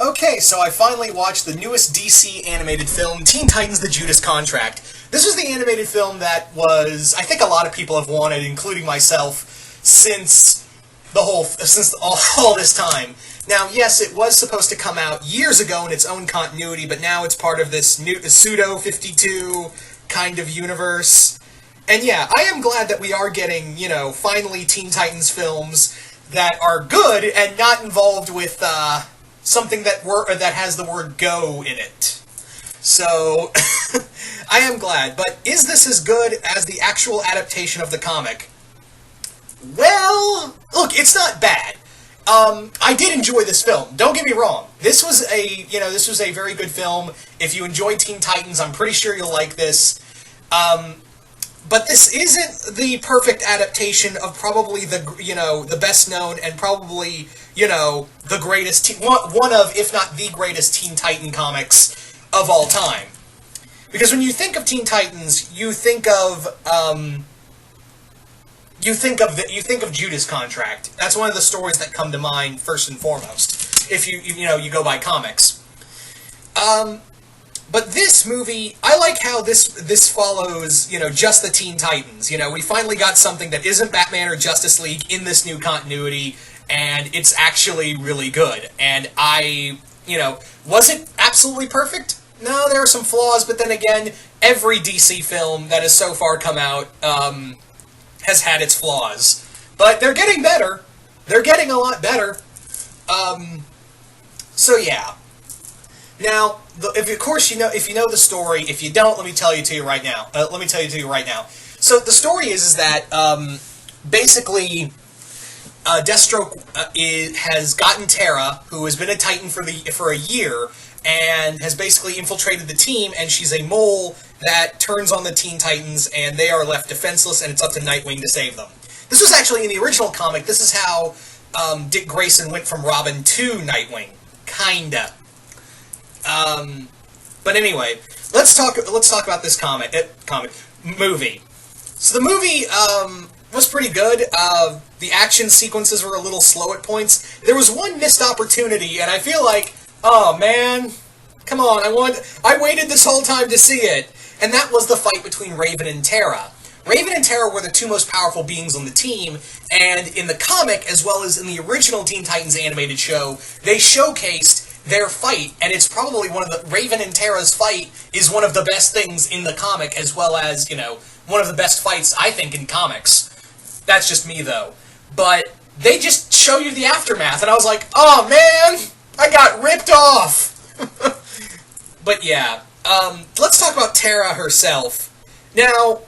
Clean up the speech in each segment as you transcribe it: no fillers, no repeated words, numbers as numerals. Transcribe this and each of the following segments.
Okay, so I finally watched the newest DC animated film, Teen Titans: The Judas Contract. This was the animated film that I think a lot of people have wanted, including myself, since all this time. Now, yes, it was supposed to come out years ago in its own continuity, but now it's part of this new pseudo 52 kind of universe. And yeah, I am glad that we are getting, finally Teen Titans films that are good and not involved with something that has the word "go" in it. So, I am glad. But is this as good as the actual adaptation of the comic? Well, look, it's not bad. I did enjoy this film. Don't get me wrong. This was a very good film. If you enjoy Teen Titans, I'm pretty sure you'll like this. But this isn't the perfect adaptation of probably the best known and probably, the greatest, one of, if not the greatest Teen Titan comics of all time. Because when you think of Teen Titans, you think of Judas Contract. That's one of the stories that come to mind first and foremost, if you go by comics. But this movie, I like how this follows, just the Teen Titans. We finally got something that isn't Batman or Justice League in this new continuity, and it's actually really good. And was it absolutely perfect? No, there are some flaws, but then again, every DC film that has so far come out has had its flaws. But they're getting better. They're getting a lot better. So yeah. Now, if you know the story, if you don't, let me tell you to you right now. So the story is that basically Deathstroke has gotten Terra, who has been a Titan for a year, and has basically infiltrated the team, and she's a mole that turns on the Teen Titans, and they are left defenseless, and it's up to Nightwing to save them. This was actually in the original comic. This is how Dick Grayson went from Robin to Nightwing, kinda. But anyway, let's talk about this movie. So the movie was pretty good. The action sequences were a little slow at points. There was one missed opportunity, and I feel like, oh man, come on, I waited this whole time to see it, and that was the fight between Raven and Terra. Raven and Terra were the two most powerful beings on the team, and in the comic, as well as in the original Teen Titans animated show, they showcased their fight, and it's probably Raven and Terra's fight is one of the best things in the comic, as well as, one of the best fights, I think, in comics. That's just me, though. But they just show you the aftermath, and I was like, oh man, I got ripped off! But yeah, let's talk about Terra herself. Now,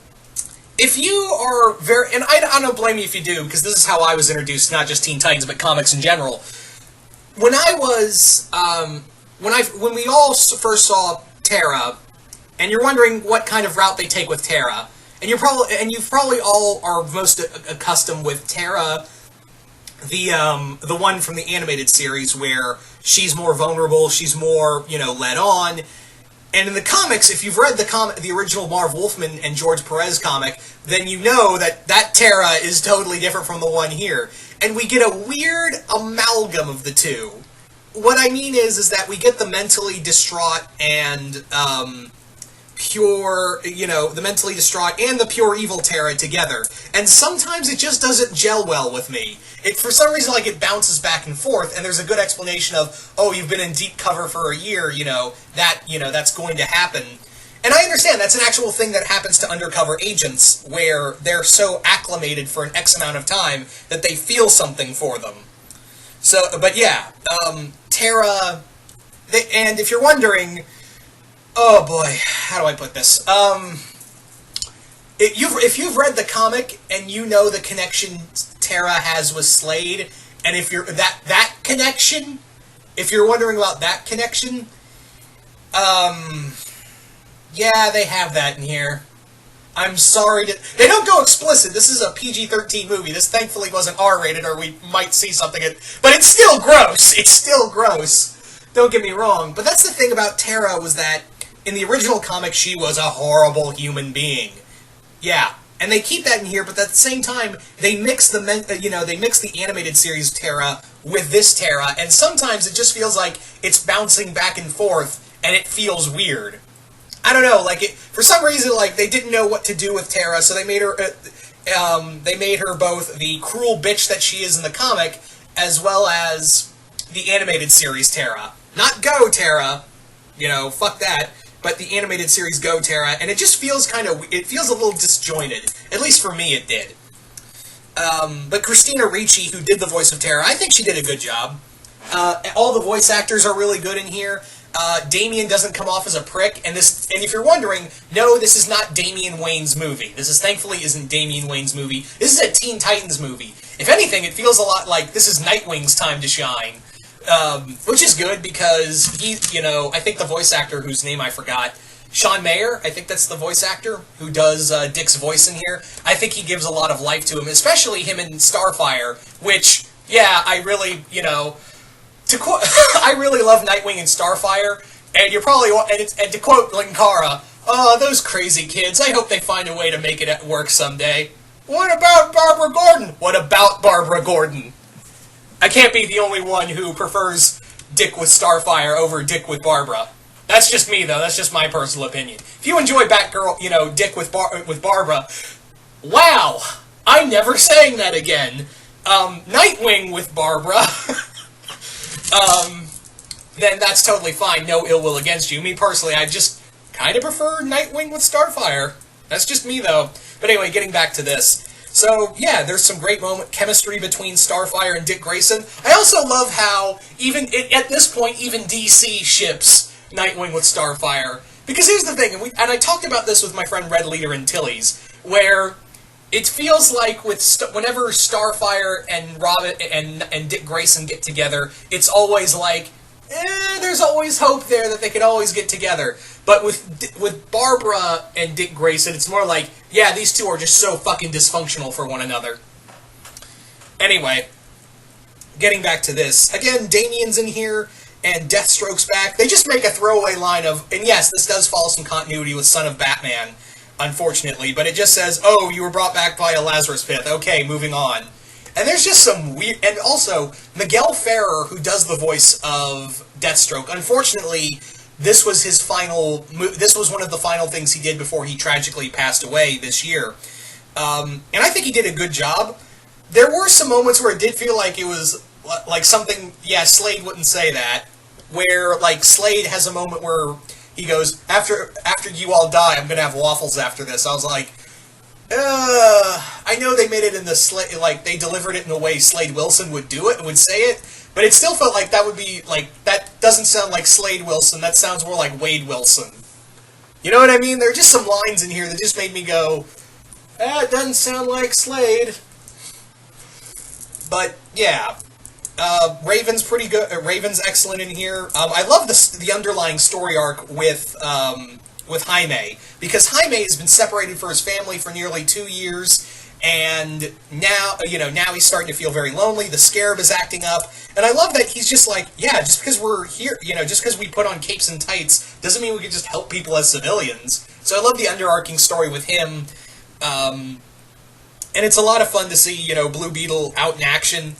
if you are and I don't blame you if you do, because this is how I was introduced, not just Teen Titans, but comics in general. When we all first saw Terra, and you're wondering what kind of route they take with Terra, and you probably all are most accustomed with Terra, the one from the animated series where she's more vulnerable, she's more led on. And in the comics, if you've read the original Marv Wolfman and George Perez comic, then you know that Terra is totally different from the one here. And we get a weird amalgam of the two. What I mean is that we get the mentally distraught and the mentally distraught and the pure evil Terra together. And sometimes it just doesn't gel well with me. For some reason, it bounces back and forth, and there's a good explanation of, oh, you've been in deep cover for a year, that's going to happen. And I understand that's an actual thing that happens to undercover agents, where they're so acclimated for an X amount of time that they feel something for them. So, but yeah, Terra, and if you're wondering, oh boy, how do I put this? If you've read the comic and you know the connection Terra has with Slade, and if you're that connection, if you're wondering about that connection, yeah, they have that in here. I'm sorry they don't go explicit. This is a PG-13 movie. This thankfully wasn't R-rated, or we might see something. But it's still gross. It's still gross. Don't get me wrong. But that's the thing about Terra, was that in the original comic, she was a horrible human being. Yeah, And they keep that in here, but at the same time, they mix the animated series Terra with this Terra, and sometimes it just feels like it's bouncing back and forth, and it feels weird. I don't know, for some reason, they didn't know what to do with Terra, so they made her both the cruel bitch that she is in the comic, as well as the animated series Terra. Not Go Terra, fuck that. But the animated series Go Terra, and it just feels it feels a little disjointed. At least for me, it did. But Christina Ricci, who did the voice of Terra, I think she did a good job. All the voice actors are really good in here. Damian doesn't come off as a prick, and if you're wondering, no, this is not Damian Wayne's movie. Thankfully isn't Damian Wayne's movie. This is a Teen Titans movie. If anything, it feels a lot like this is Nightwing's time to shine. Which is good because I think the voice actor whose name I forgot, Sean Mayer, I think that's the voice actor who does Dick's voice in here. I think he gives a lot of life to him, especially him in Starfire, which, yeah, I really, I really love Nightwing in Starfire, and you're probably, and to quote Linkara, oh, those crazy kids, I hope they find a way to make it at work someday. What about Barbara Gordon? What about Barbara Gordon? I can't be the only one who prefers Dick with Starfire over Dick with Barbara. That's just me, though. That's just my personal opinion. If you enjoy Batgirl, Dick with Barbara, wow! I'm never saying that again. Nightwing with Barbara, then that's totally fine. No ill will against you. Me personally, I just kind of prefer Nightwing with Starfire. That's just me, though. But anyway, getting back to this. So, yeah, there's some great chemistry between Starfire and Dick Grayson. I also love how, at this point, even DC ships Nightwing with Starfire. Because here's the thing, and I talked about this with my friend Red Leader and Tilly's, where it feels like whenever Starfire and Robin and Dick Grayson get together, it's always like, there's always hope there that they could always get together. But with Barbara and Dick Grayson, it's more like, yeah, these two are just so fucking dysfunctional for one another. Anyway, getting back to this. Again, Damian's in here, and Deathstroke's back. They just make a throwaway line of, and yes, this does follow some continuity with Son of Batman, unfortunately, but it just says, oh, you were brought back by a Lazarus Pit. Okay, moving on. And there's just some weird... And also, Miguel Ferrer, who does the voice of Deathstroke, unfortunately, this was his final... This was one of the final things he did before he tragically passed away this year. And I think he did a good job. There were some moments where it did feel like it was like something... Yeah, Slade wouldn't say that. Where, Slade has a moment where he goes, after you all die, I'm going to have waffles after this. I was like... I know they made it in the they delivered it in a way Slade Wilson would do it, would say it, but it still felt like that would be, that doesn't sound like Slade Wilson, that sounds more like Wade Wilson. You know what I mean? There are just some lines in here that just made me go, it doesn't sound like Slade. But, yeah. Raven's pretty good, Raven's excellent in here. I love the underlying story arc with Jaime, because Jaime has been separated from his family for nearly 2 years, and now, now he's starting to feel very lonely. The Scarab is acting up, and I love that he's just like, yeah, just because we're here, just because we put on capes and tights, doesn't mean we can just help people as civilians. So I love the underarching story with him, and it's a lot of fun to see, Blue Beetle out in action.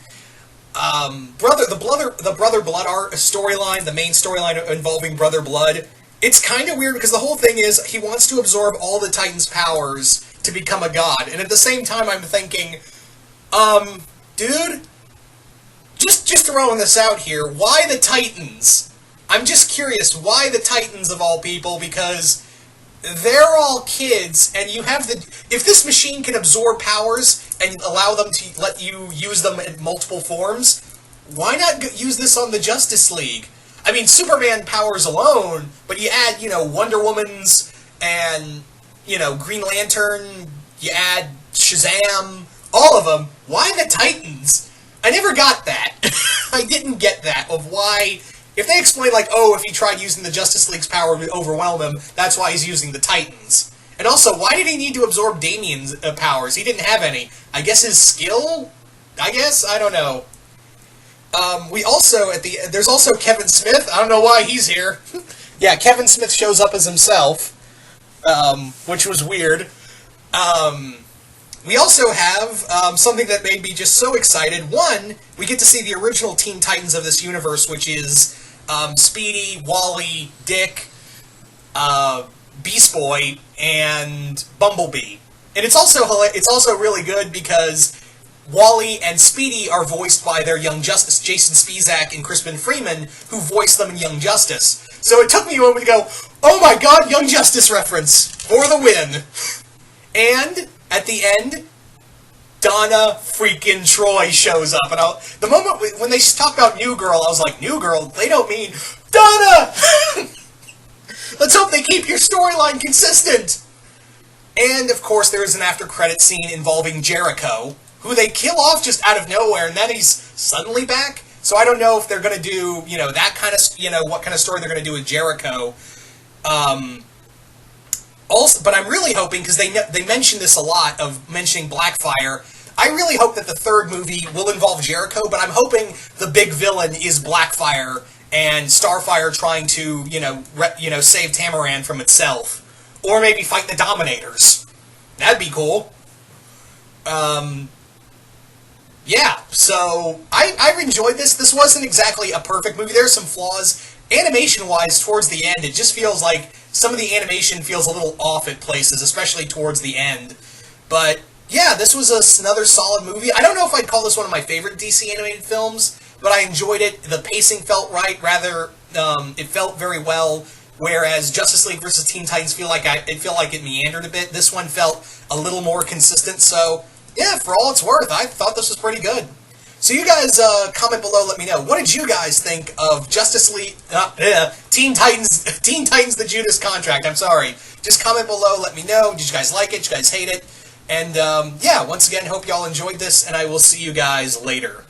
The Brother Blood storyline, the main storyline involving Brother Blood, it's kind of weird because the whole thing is he wants to absorb all the Titans' powers to become a god. And at the same time, I'm thinking, dude, just throwing this out here, why the Titans? I'm just curious, why the Titans of all people? Because they're all kids, and you have if this machine can absorb powers and allow them to let you use them in multiple forms, why not use this on the Justice League? I mean, Superman powers alone, but you add, Wonder Woman's and, Green Lantern, you add Shazam, all of them. Why the Titans? I never got that. I didn't get that, of why... If they explain, if he tried using the Justice League's power to overwhelm him, that's why he's using the Titans. And also, why did he need to absorb Damian's powers? He didn't have any. I guess his skill? I don't know. There's also Kevin Smith. I don't know why he's here. Yeah, Kevin Smith shows up as himself, which was weird. We also have something that made me just so excited. One, we get to see the original Teen Titans of this universe, which is Speedy, Wally, Dick, Beast Boy, and Bumblebee. And it's also really good because Wally and Speedy are voiced by their Young Justice, Jason Spizak and Crispin Freeman, who voiced them in Young Justice. So it took me a moment to go, oh my god, Young Justice reference for the win. And at the end, Donna freaking Troy shows up. And the moment when they talk about New Girl, I was like, New Girl? They don't mean Donna! Let's hope they keep your storyline consistent. And, of course, there is an after-credit scene involving Jericho, who they kill off just out of nowhere, and then he's suddenly back. So I don't know if they're going to do, that kind of, what kind of story they're going to do with Jericho. Also, but I'm really hoping, because they mention this a lot, of mentioning Blackfire, I really hope that the third movie will involve Jericho, but I'm hoping the big villain is Blackfire, and Starfire trying to, save Tamaran from itself. Or maybe fight the Dominators. That'd be cool. Yeah, so I enjoyed this. This wasn't exactly a perfect movie. There are some flaws. Animation-wise, towards the end, it just feels like some of the animation feels a little off at places, especially towards the end. But, yeah, this was another solid movie. I don't know if I'd call this one of my favorite DC animated films, but I enjoyed it. The pacing felt right. It felt very well. Whereas Justice League vs. Teen Titans feel like it meandered a bit. This one felt a little more consistent. So, yeah, for all it's worth, I thought this was pretty good. So you guys comment below, let me know. What did you guys think of Justice League, Teen Titans, the Judas Contract? I'm sorry. Just comment below, let me know. Did you guys like it? Did you guys hate it? And, yeah, once again, hope y'all enjoyed this, and I will see you guys later.